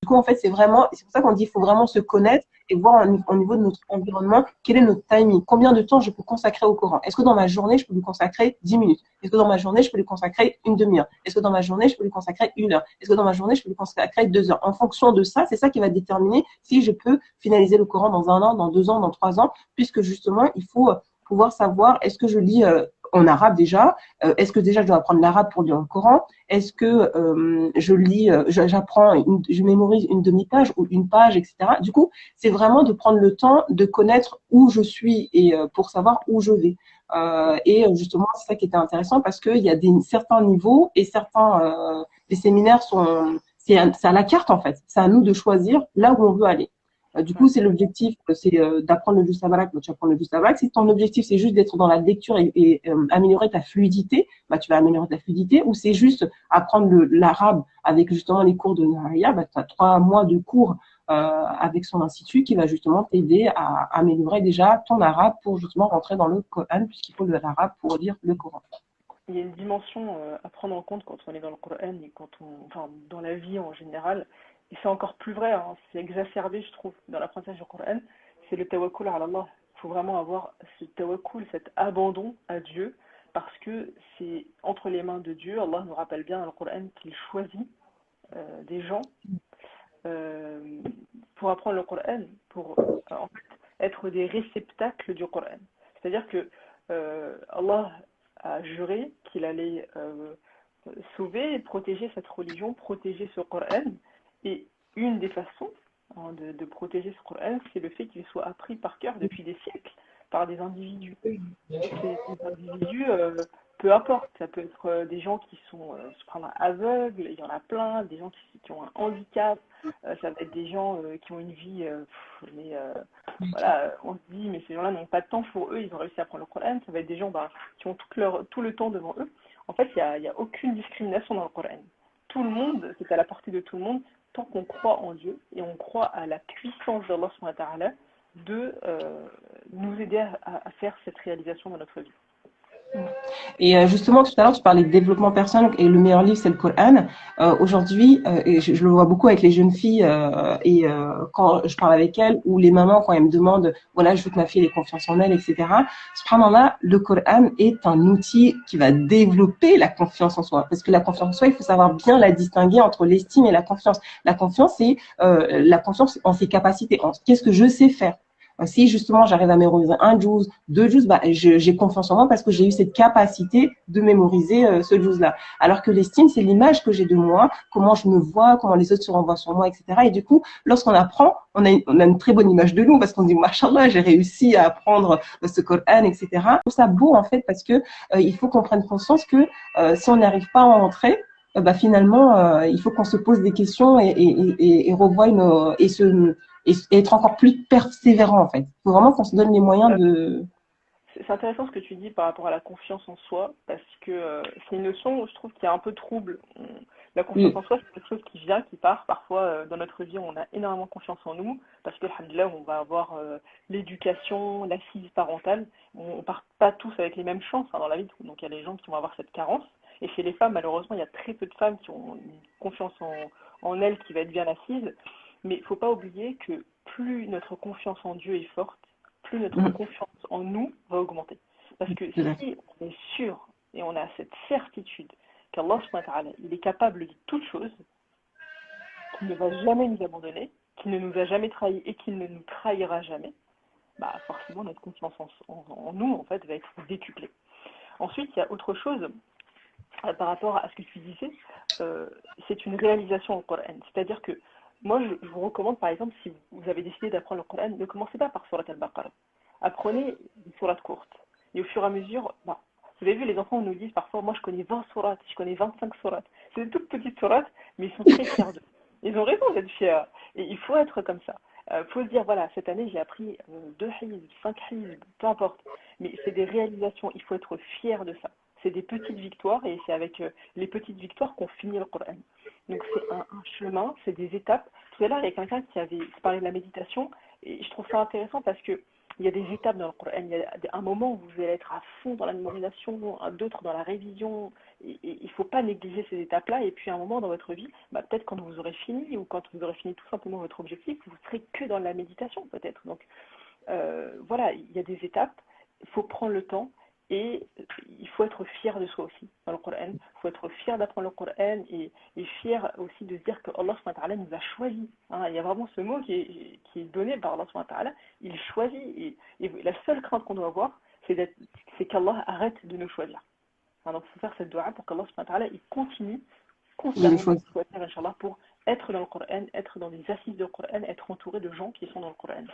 Du coup, en fait, c'est pour ça qu'on dit qu'il faut vraiment se connaître et voir au niveau de notre environnement quel est notre timing. Combien de temps je peux consacrer au Coran? Est-ce que dans ma journée, je peux lui consacrer 10 minutes? Est-ce que dans ma journée, je peux lui consacrer une demi-heure? Est-ce que dans ma journée, je peux lui consacrer une heure? Est-ce que dans ma journée, je peux lui consacrer 2 heures? En fonction de ça, c'est ça qui va déterminer si je peux finaliser le Coran dans 1 an, dans 2 ans, dans 3 ans, puisque justement, il faut pouvoir savoir est-ce que je lis en arabe déjà, est-ce que déjà je dois apprendre l'arabe pour lire le Coran, est-ce que je lis, je mémorise une demi-page ou une page, etc. Du coup, c'est vraiment de prendre le temps de connaître où je suis et pour savoir où je vais. Et justement, c'est ça qui était intéressant parce qu'il y a certains niveaux et les séminaires c'est à la carte en fait. C'est à nous de choisir là où on veut aller. Du coup, c'est l'objectif, c'est d'apprendre le Jus Savak, bah, tu apprends le Jus Savak. Si ton objectif, c'est juste d'être dans la lecture et améliorer ta fluidité, bah, tu vas améliorer ta fluidité. Ou c'est juste apprendre l'arabe avec justement les cours de Nahaya, bah, tu as 3 mois de cours avec son institut qui va justement t'aider à améliorer déjà ton arabe pour justement rentrer dans le Coran, puisqu'il faut l'arabe pour lire le Coran. Il y a une dimension à prendre en compte quand on est dans le Coran et enfin, dans la vie en général, et c'est encore plus vrai, hein, c'est exacerbé, je trouve, dans l'apprentissage du Coran, c'est le tawakkul ala Allah. Il faut vraiment avoir ce tawakkul, cet abandon à Dieu, parce que c'est entre les mains de Dieu. Allah nous rappelle bien dans le Coran qu'il choisit des gens euh, pour apprendre le Coran, pour en fait, être des réceptacles du Coran. C'est-à-dire que Allah a juré qu'il allait sauver et protéger cette religion, protéger ce Coran. Et une des façons de protéger ce Coran, c'est le fait qu'il soit appris par cœur depuis des siècles par des individus. Ces individus, peu importe, ça peut être des gens qui sont aveugles, il y en a plein, des gens qui ont un handicap, ça va être des gens qui ont une vie, voilà, on se dit, mais ces gens-là n'ont pas de temps pour eux, ils ont réussi à prendre le Coran, ça va être des gens qui ont tout le temps devant eux. En fait, il y a aucune discrimination dans le Coran. Tout le monde, c'est à la portée de tout le monde, tant qu'on croit en Dieu et on croit à la puissance d'Allah subhanahu wa ta'ala de nous aider à faire cette réalisation dans notre vie. Et justement, tout à l'heure, tu parlais de développement personnel et le meilleur livre, c'est le Coran. Aujourd'hui, et je le vois beaucoup avec les jeunes filles quand je parle avec elles ou les mamans quand elles me demandent, voilà, je veux que ma fille ait confiance en elle, etc. Subhanallah, le Coran est un outil qui va développer la confiance en soi. Parce que la confiance en soi, il faut savoir bien la distinguer entre l'estime et la confiance. La confiance, c'est la confiance en ses capacités, en qu'est-ce que je sais faire. Si justement j'arrive à mémoriser un juice, 2 juices, bah, j'ai confiance en moi parce que j'ai eu cette capacité de mémoriser ce juice-là. Alors que l'estime, c'est l'image que j'ai de moi, comment je me vois, comment les autres se renvoient sur moi, etc. Et du coup, lorsqu'on apprend, on a une très bonne image de nous parce qu'on dit, machallah, j'ai réussi à apprendre ce Coran, etc. Je trouve ça beau en fait parce que il faut qu'on prenne conscience que si on n'arrive pas à entrer, bah, finalement, il faut qu'on se pose des questions et revoie et être encore plus persévérant en fait. Il faut vraiment qu'on se donne les moyens de. C'est intéressant ce que tu dis par rapport à la confiance en soi, parce que c'est une notion, je trouve, qui est un peu trouble. La confiance en soi, c'est quelque chose qui vient, qui part. Parfois, dans notre vie, on a énormément confiance en nous, parce que, alhamdoulilah, on va avoir l'éducation, l'assise parentale. On ne part pas tous avec les mêmes chances dans la vie, donc il y a des gens qui vont avoir cette carence. Et chez les femmes, malheureusement, il y a très peu de femmes qui ont une confiance en elles qui va être bien assise. Mais il ne faut pas oublier que plus notre confiance en Dieu est forte, plus notre confiance en nous va augmenter. Parce que si on est sûr et on a cette certitude qu'Allah subhanahu wa ta'ala, il est capable de toute chose, qu'il ne va jamais nous abandonner, qu'il ne nous a jamais trahis et qu'il ne nous trahira jamais, bah forcément notre confiance en nous en fait va être décuplée. Ensuite, il y a autre chose par rapport à ce que tu disais, c'est une réalisation au Coran. C'est-à-dire que moi, je vous recommande, par exemple, si vous avez décidé d'apprendre le Coran, ne commencez pas par Surat al-Baqarah. Apprenez des sourates courtes. Et au fur et à mesure, bah, vous avez vu, les enfants nous disent parfois, moi je connais 20 sourates, je connais 25 sourates. C'est des toutes petites sourates, mais ils sont très fiers d'eux. Ils ont raison d'être fiers. Et il faut être comme ça. Il faut se dire, voilà, cette année j'ai appris 2 hizb, 5 hizb, peu importe. Mais c'est des réalisations, il faut être fier de ça. C'est des petites victoires et c'est avec les petites victoires qu'on finit le Coran. Donc c'est un chemin, c'est des étapes. Tout à l'heure, il y a quelqu'un qui parlait de la méditation et je trouve ça intéressant parce que il y a des étapes dans le Coran. Il y a un moment où vous allez être à fond dans la mémorisation, d'autres dans la révision. Et il ne faut pas négliger ces étapes-là. Et puis, à un moment dans votre vie, peut-être quand vous aurez fini, ou quand vous aurez fini tout simplement votre objectif, vous serez que dans la méditation, peut-être. Donc, voilà, il y a des étapes. Il faut prendre le temps. Et il faut être fier de soi aussi dans le Coran. Il faut être fier d'apprendre le Coran et fier aussi de se dire que Allah subhanahu wa ta'ala nous a choisis. Hein, il y a vraiment ce mot qui est donné par Allah subhanahu wa ta'ala. Il choisit. Et la seule crainte qu'on doit avoir, c'est qu'Allah arrête de nous choisir. Hein, donc il faut faire cette dua pour qu'Allah subhanahu wa ta'ala il continue de le constamment de nous choisir. choisir, Inch'Allah, pour être dans le Coran, être dans les assises du Coran, être entouré de gens qui sont dans le Coran.